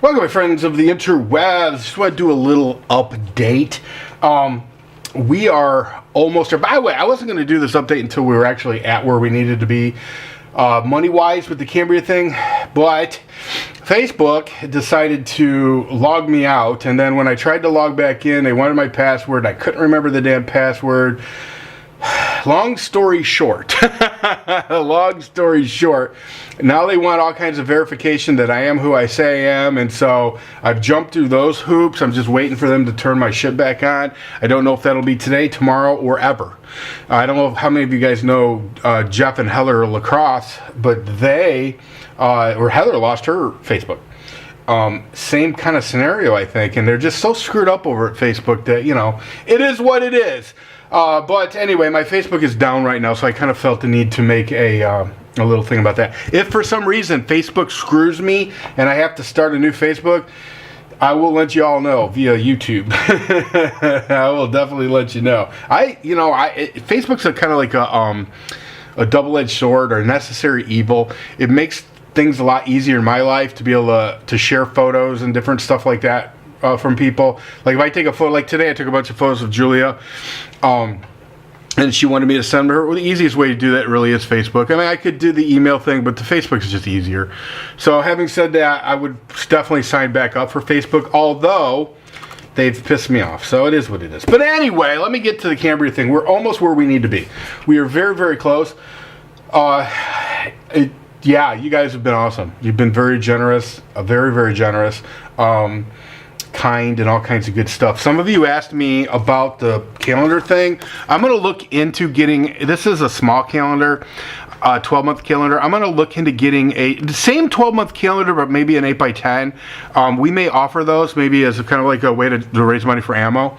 Welcome, my friends of the interwebs. Just want to do a little update. We are almost there. By the way, I wasn't going to do this update until we were actually at where we needed to be money-wise with the Cambria thing, but Facebook decided to log me out, and then when I tried to log back in, they wanted my password. I couldn't remember the damn password. Long story short, now they want all kinds of verification that I am who I say I am, and so I've jumped through those hoops. I'm just waiting for them to turn my shit back on. I don't know if that'll be today, tomorrow, or ever. I don't know how many of you guys know Jeff and Heather Lacrosse, but Heather lost her Facebook. Same kind of scenario, I think, and they're just so screwed up over at Facebook that, it is what it is. But anyway, my Facebook is down right now, so I kind of felt the need to make a little thing about that. If for some reason Facebook screws me and I have to start a new Facebook, I will let you all know via YouTube. I will definitely let you know. Facebook's a kind of like a double-edged sword or necessary evil. It makes things a lot easier in my life to be able to share photos and different stuff like that. From people. Like if I take a photo, like today I took a bunch of photos of Julia, and she wanted me to send her. Well, the easiest way to do that really is Facebook. I mean, I could do the email thing, but the Facebook is just easier. So having said that, I would definitely sign back up for Facebook, although they've pissed me off. So it is what it is. But anyway, let me get to the Cambria thing. We're almost where we need to be. We are very, very close. Yeah, you guys have been awesome. You've been very generous, very, very generous. Kind and all kinds of good stuff. Some of you asked me about the calendar thing. I'm going to look into getting, this is a small calendar, 12-month calendar. I'm going to look into getting the same 12-month calendar, but maybe an 8x10. We may offer those maybe as kind of like a way to raise money for ammo.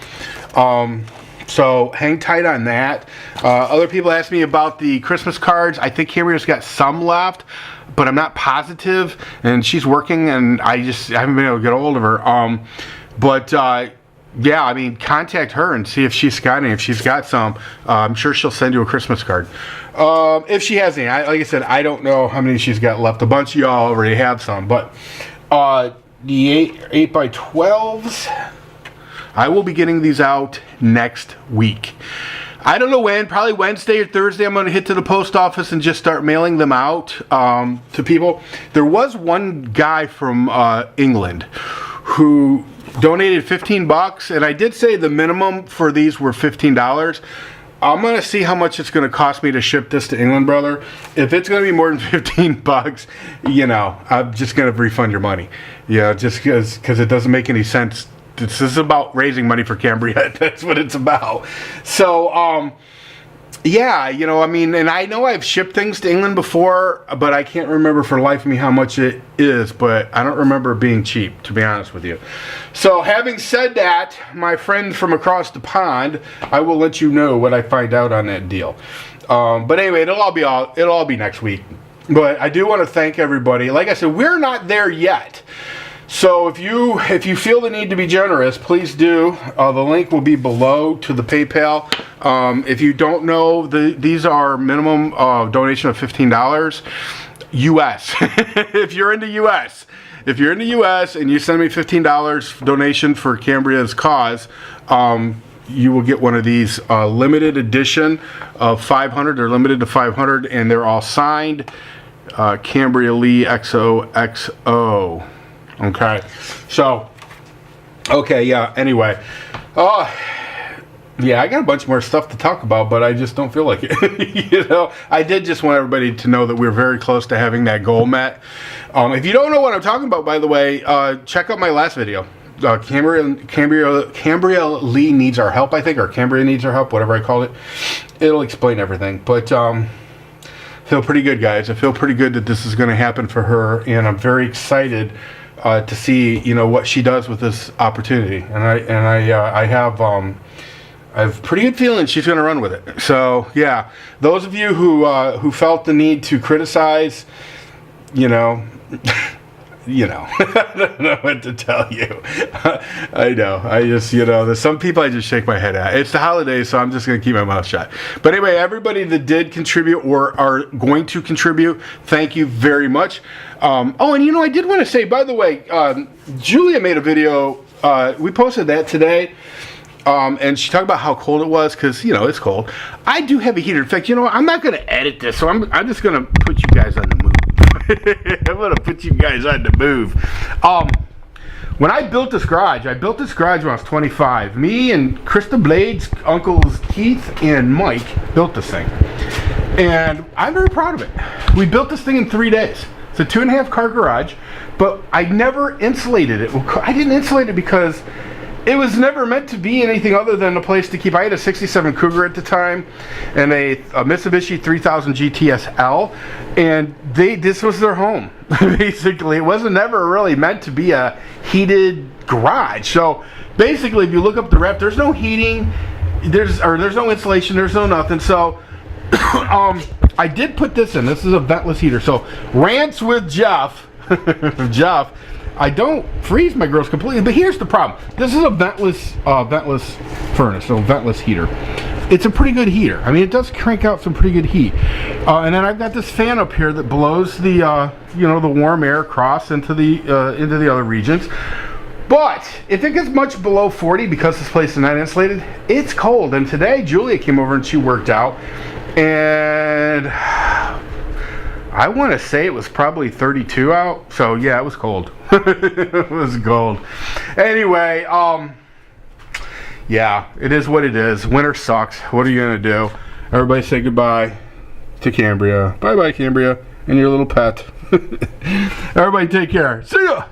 So hang tight on that. Other people asked me about the Christmas cards. I think Cambria's got some left, but I'm not positive, and she's working, and I haven't been able to get a hold of her. Yeah, I mean, contact her and see if she's got any. If she's got some, I'm sure she'll send you a Christmas card. If she has any, like I said, I don't know how many she's got left. A bunch of y'all already have some, but the 8x12s, I will be getting these out next week. I don't know when, probably Wednesday or Thursday, I'm going to hit to the post office and just start mailing them out to people. There was one guy from England who donated $15, and I did say the minimum for these were $15. I'm going to see how much it's going to cost me to ship this to England, brother. If it's going to be more than $15, I'm just going to refund your money. Just because it doesn't make any sense. This is about raising money for Cambria. That's what it's about. So, yeah, and I know I've shipped things to England before, but I can't remember for the life of me how much it is, but I don't remember it being cheap, to be honest with you. So, having said that, my friend from across the pond, I will let you know what I find out on that deal. But anyway, it'll all be next week. But I do want to thank everybody. Like I said, we're not there yet. So if you feel the need to be generous, please do. The link will be below to the PayPal. If you don't know, these are minimum donation of $15 US. If you're in the US and you send me $15 donation for Cambria's cause, you will get one of these limited edition of 500. They're limited to 500, and they're all signed Cambria Leigh XOXO. Okay, so, yeah, anyway, yeah, I got a bunch more stuff to talk about, but I just don't feel like it. I did just want everybody to know that we're very close to having that goal met. If you don't know what I'm talking about, by the way, check out my last video. Cambria Leigh needs our help, I think, or Cambria needs our help, whatever I called it. It'll explain everything, but feel pretty good, guys. I feel pretty good that this is going to happen for her, and I'm very excited to see what she does with this opportunity, and I have pretty good feeling she's going to run with it. So yeah, those of you who felt the need to criticize, I don't know what to tell you. I know. I just, there's some people I just shake my head at. It's the holidays, so I'm just going to keep my mouth shut. But anyway, everybody that did contribute or are going to contribute, thank you very much. Oh, and I did want to say, by the way, Julia made a video. We posted that today. And she talked about how cold it was, because, it's cold. I do have a heater. In fact, I'm not going to edit this, so I'm just going to put you guys on the move. I'm going to put you guys on the move. When I built this garage, when I was 25. Me and Krista Blade's uncles Keith and Mike built this thing. And I'm very proud of it. We built this thing in 3 days. It's a 2.5 car garage, but I never insulated it. I didn't insulate it because it was never meant to be anything other than a place to keep. I had a 67 Cougar at the time and a Mitsubishi 3000 GTS-L, and this was their home. Basically, it wasn't never really meant to be a heated garage. So basically, if you look up the rep, there's no heating, there's no insulation, there's no nothing. So I did put this in. This is a ventless heater. So rants with Jeff. Jeff. I don't freeze my girls completely, but here's the problem. This is a ventless furnace, so ventless heater. It's a pretty good heater. I mean, it does crank out some pretty good heat. And then I've got this fan up here that blows the the warm air across into the other regions. But if it gets much below 40, because this place is not insulated, it's cold. And today Julia came over and she worked out, and I want to say it was probably 32 out. So yeah, it was cold. It was cold. Anyway, yeah, it is what it is. Winter sucks. What are you gonna do? Everybody say goodbye to Cambria. Bye bye, Cambria, and your little pet. Everybody take care. See ya.